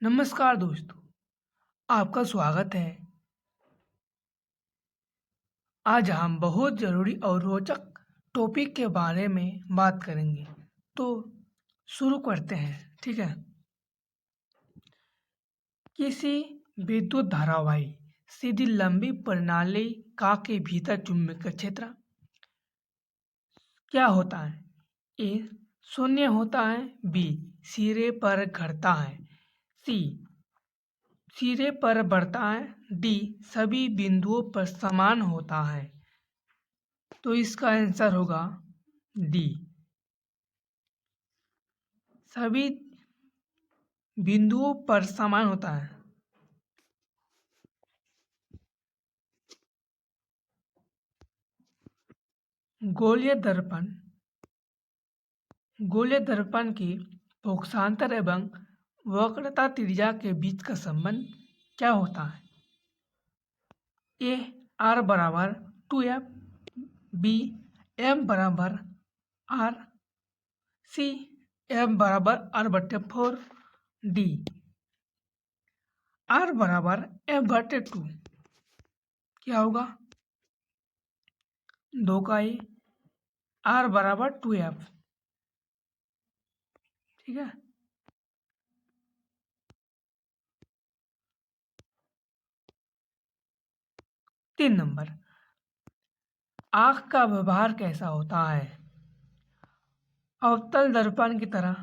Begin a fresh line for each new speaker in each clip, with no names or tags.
नमस्कार दोस्तों, आपका स्वागत है। आज हम बहुत ज़रूरी और रोचक टॉपिक के बारे में बात करेंगे। तो शुरू करते हैं, ठीक है? किसी विद्युत धारावाही सीधी लंबी प्रणाली का के भीतर चुंबकीय क्षेत्र क्या होता है? ए शून्य होता है, बी सिरे पर घटता है, सी सिरे पर बढ़ता है, डी सभी बिंदुओं पर समान होता है। तो इसका आंसर होगा डी सभी बिंदुओं पर समान होता है। गोलीय दर्पण गोलीय दर्पण की पक्षांतर एवं वक्रता त्रिज्या के बीच का संबंध क्या होता है? ए आर बराबर 2f, बी एम बराबर आर, सी एम बराबर आर बटे 4, डी आर बराबर एफ बटे 2। क्या होगा? दो का ए आर बराबर 2f, ठीक है। 3 नंबर, आँख का व्यवहार कैसा होता है? अवतल दर्पण की तरह,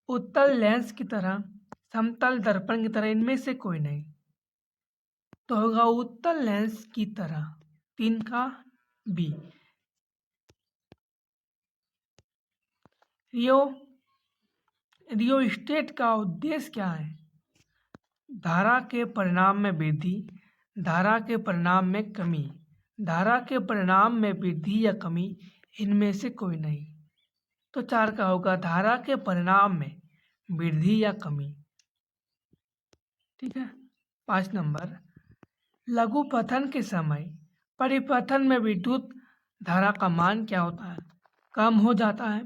उत्तल लेंस की तरह, समतल दर्पण की तरह, इनमें से कोई नहीं। तो होगा उत्तल लेंस की तरह, 3 का बी। रियोस्टेट का उद्देश्य क्या है? धारा के परिणाम में वृद्धि, धारा के परिणाम में कमी, धारा के परिणाम में वृद्धि या कमी, इनमें से कोई नहीं। तो 4 का होगा धारा के परिणाम में वृद्धि या कमी, ठीक है। 5 नंबर, लघुपथन के समय परिपथन में विद्युत धारा का मान क्या होता है? कम हो जाता है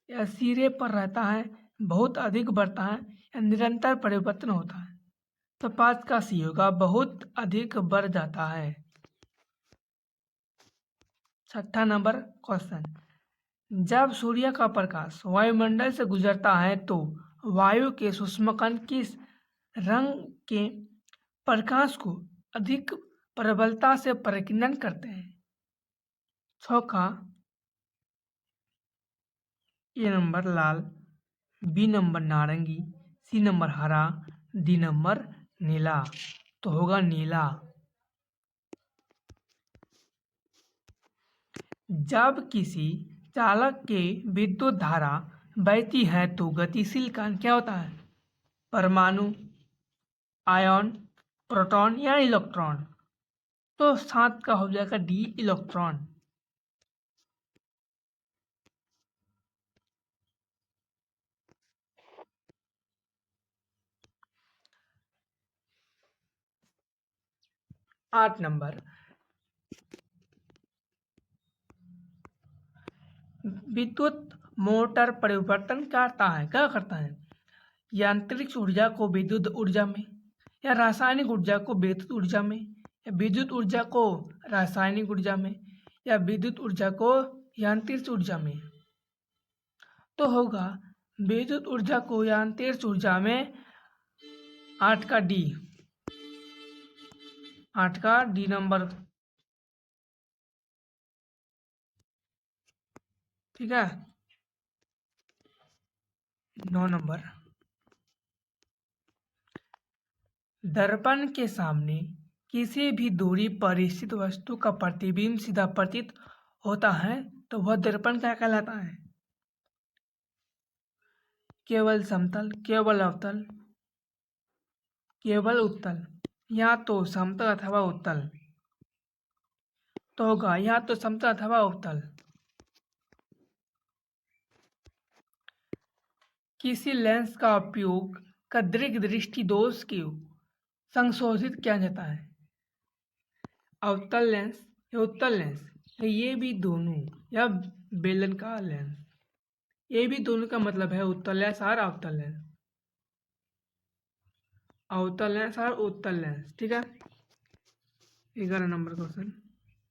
या सिरे पर रहता है, बहुत अधिक बढ़ता है या निरंतर परिवर्तन होता है? तो 5 का सी होगा, बहुत अधिक बढ़ जाता है। 6 नंबर क्वेश्चन, जब सूर्य का प्रकाश वायुमंडल से गुजरता है तो वायु के शुष्मकण किस रंग के प्रकाश को अधिक प्रबलता से परिकीर्णन करते हैं? 6 का ए नंबर लाल, बी नंबर नारंगी, सी नंबर हरा, डी नंबर नीला। तो होगा नीला। जब किसी चालक के विद्युत धारा बहती है तो गतिशील कण क्या होता है? परमाणु, आयन, प्रोटॉन या इलेक्ट्रॉन? तो 7 का हो जाएगा डी इलेक्ट्रॉन। आठ नंबर, विद्युत मोटर परिवर्तन क्या करता है? यांत्रिक ऊर्जा को विद्युत ऊर्जा में, या रासायनिक ऊर्जा को विद्युत ऊर्जा में, या विद्युत ऊर्जा को रासायनिक ऊर्जा में, या विद्युत ऊर्जा को यांत्रिक ऊर्जा में? तो होगा विद्युत ऊर्जा को यांत्रिक ऊर्जा में। 8 का डी, 8 का डी नंबर, ठीक है। 9 नंबर, दर्पण के सामने किसी भी दूरी पर स्थित वस्तु का प्रतिबिंब सीधा प्रतीत होता है तो वह दर्पण क्या कहलाता है? केवल समतल, केवल अवतल, केवल उत्तल, या तो समतल अथवा उत्तल? तो होगा या तो समतल अथवा उत्तल। किसी लेंस का उपयोग कद्रिक दृष्टि दोष को संशोधित किया जाता है? अवतल लेंस या उत्तल लेंस, ये भी दोनों, या बेलन का लेंस, ये भी दोनों का मतलब है उत्तल लेंस और अवतल लेंस। अवतल लेंस और उत्तल लेंस। ठीक है, 11 नंबर क्वेश्चन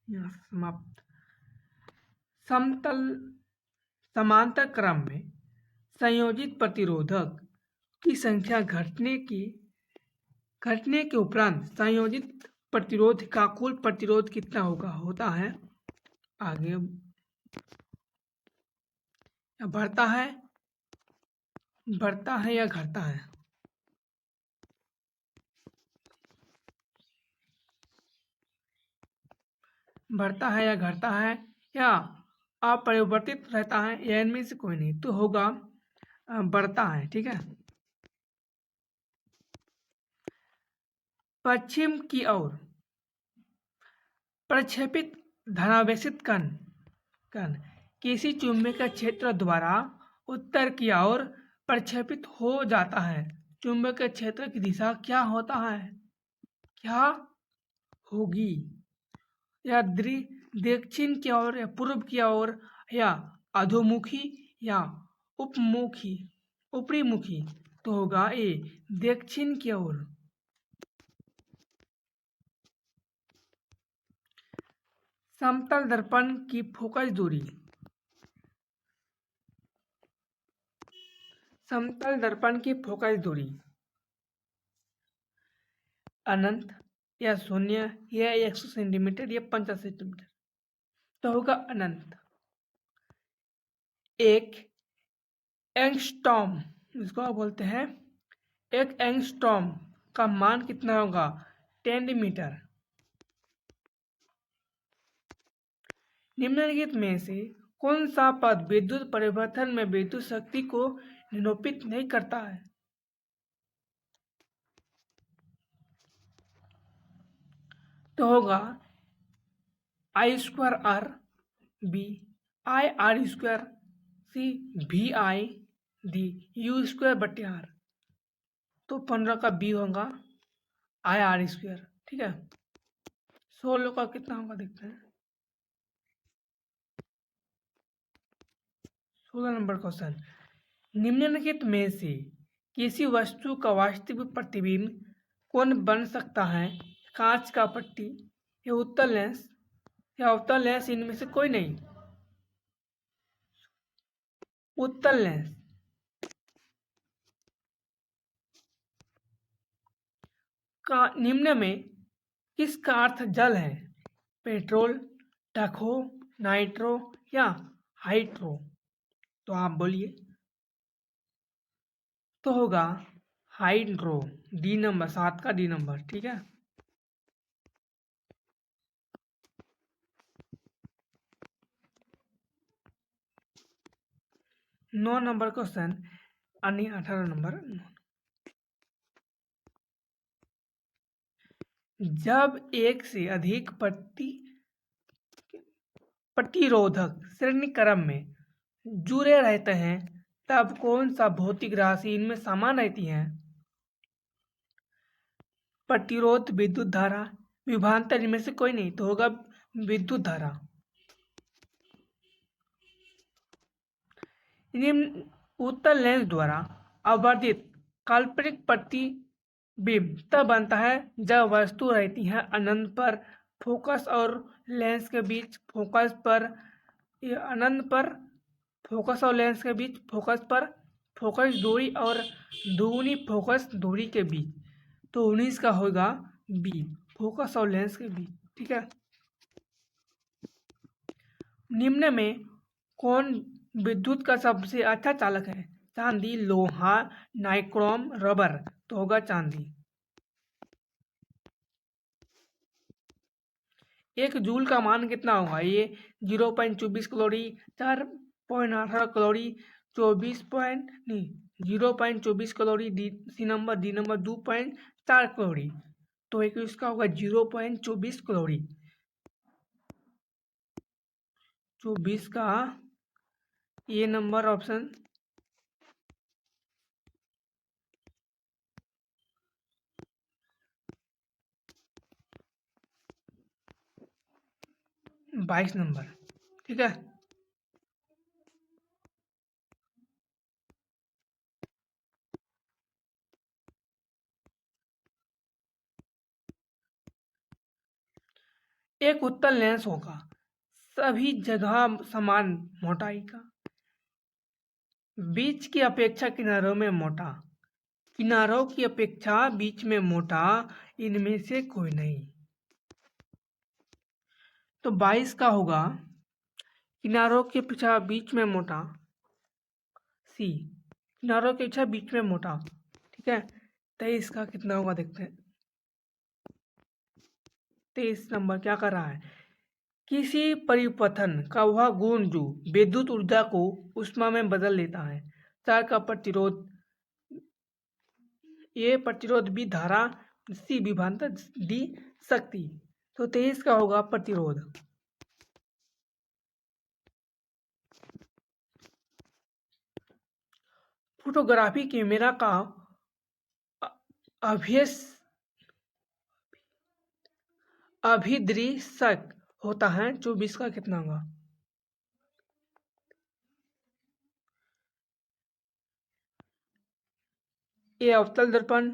यहाँ से समाप्त। समतल समांतर क्रम में संयोजित प्रतिरोधक की संख्या घटने के उपरांत संयोजित प्रतिरोध का कुल प्रतिरोध कितना होता है? आगे बढ़ता है या घटता है? बढ़ता है या घटता है, या अपरिवर्तित रहता है, या इनमें से कोई नहीं? तो होगा बढ़ता है। ठीक है, पश्चिम की ओर प्रक्षेपित धनावेशित कण किसी चुंबकीय क्षेत्र द्वारा उत्तर की ओर प्रक्षेपित हो जाता है। चुंबकीय क्षेत्र की दिशा क्या होता है? क्या होगी? या दक्षिण की ओर, या पूर्व की ओर, या अधोमुखी, या ऊपरी मुखी? तो होगा ए, दक्षिण की ओर। समतल दर्पण की फोकस दूरी। समतल दर्पण की फोकस दूरी अनंत, या शून्य, या 100 सेंटीमीटर, या 50 सेंटीमीटर? तो होगा अनंत। एक एंगस्ट्रॉम, जिसको आप बोलते हैं, एक एंगस्ट्रॉम का मान कितना होगा? 10 मीटर। निम्नलिखित में से कौन सा पद विद्युत परिवर्तन में विद्युत शक्ति को निरूपित नहीं करता है? तो होगा I²R, B IR², C VI, D U²/R। तो 15 का B होगा IR²। ठीक है, 16 का कितना होगा देखते हैं। 16 नंबर क्वेश्चन, निम्नलिखित में से किसी वस्तु का वास्तविक प्रतिबिंब कौन बन सकता है? कांच का पट्टी, या उत्तल लेंस, या अवतल लेंस? इनमें से कोई नहीं। उत्तल लेंस। का निम्न में किसका अर्थ जल है? पेट्रोल, टखो, नाइट्रो, या हाइड्रो? तो आप बोलिए। तो होगा हाइड्रो, डी नंबर, 7 का डी नंबर। ठीक है, 9 नंबर क्वेश्चन, 18 नंबर। जब एक से अधिक प्रतिरोधक श्रेणी क्रम में जुड़े रहते हैं तब कौन सा भौतिक राशि इनमें समान रहती है? प्रतिरोध, विद्युत धारा, विभवांतर? इनमें से कोई नहीं। तो होगा विद्युत धारा। उत्तल लेंस द्वारा आवर्धित काल्पनिक प्रतिबिंब तब बनता है जब वस्तु रहती है अनंत पर फोकस और लेंस के बीच फोकस पर, अनंत पर फोकस और लेंस के बीच फोकस पर फोकस दूरी और दुगुनी फोकस दूरी के बीच। तो 19 का होगा बी, फोकस और लेंस के बीच। ठीक है, निम्न में कौन विद्युत का सबसे अच्छा चालक है? चांदी, लोहा, नाइक्रोम, रबर? तो होगा चांदी। 1 जूल का मान कितना होगा? ये 0.24 calorie, 4.18 calorie, 0.24 calorie, C number, D number 2.4 calorie. तो एक इसका होगा 0.24 कैलोरी। 24 का ये नंबर ऑप्शन। बाईस नंबर। ठीक है, एक उत्तल लेंस होगा सभी जगह समान मोटाई का, बीच की अपेक्षा किनारों में मोटा, किनारों की अपेक्षा बीच में मोटा, इनमें से कोई नहीं। तो 22 का होगा किनारों की अपेक्षा बीच में मोटा, सी, किनारों की अपेक्षा बीच में मोटा, ठीक है। 23 का कितना होगा देखते हैं। 23 नंबर क्या कर रहा है, किसी परिपथन का वह गुण जो विद्युत ऊर्जा को ऊष्मा में बदल देता है। 4 का प्रतिरोध, ए प्रतिरोध, बी धारा, सी विभवांतर, डी शक्ति। तो 23 का होगा प्रतिरोध। फोटोग्राफी कैमरा का अभिदृश्यक होता है। 24 का कितना होगा, ए अवतल दर्पण,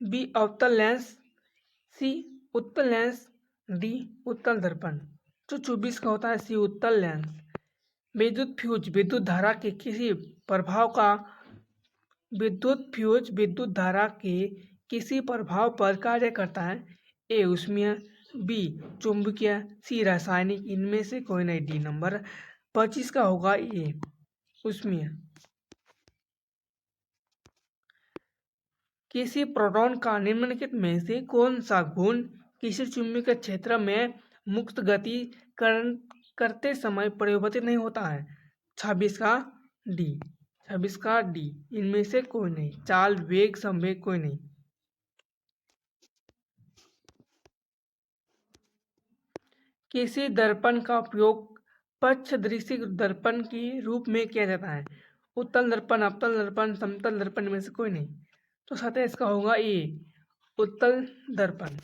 बी अवतल लेंस, सी उत्तल लेंस, डी उत्तल दर्पण। तो 24 का होता है सी उत्तल लेंस। विद्युत फ्यूज विद्युत धारा के किसी प्रभाव का, विद्युत फ्यूज विद्युत धारा के किसी प्रभाव पर कार्य करता है। ए ऊष्मीय, बी चुंबकीय, सी रासायनिक, इनमें से कोई नहीं, डी नंबर। 25 का होगा ए ऊष्मीय। किसी प्रोटॉन का निम्नलिखित में से कौन सा गुण किसी चुंबकीय क्षेत्र में मुक्त गति करते समय परिवर्तित नहीं होता है। 26 का डी, 26 का डी, इनमें से कोई नहीं। चाल, वेग, संवेग, कोई नहीं। किसी दर्पण का उपयोग पक्षदर्शी दर्पण के रूप में किया जाता है। उत्तल दर्पण, अवतल दर्पण, समतल दर्पण में से कोई नहीं। तो 27 का होगा ए उत्तल दर्पण।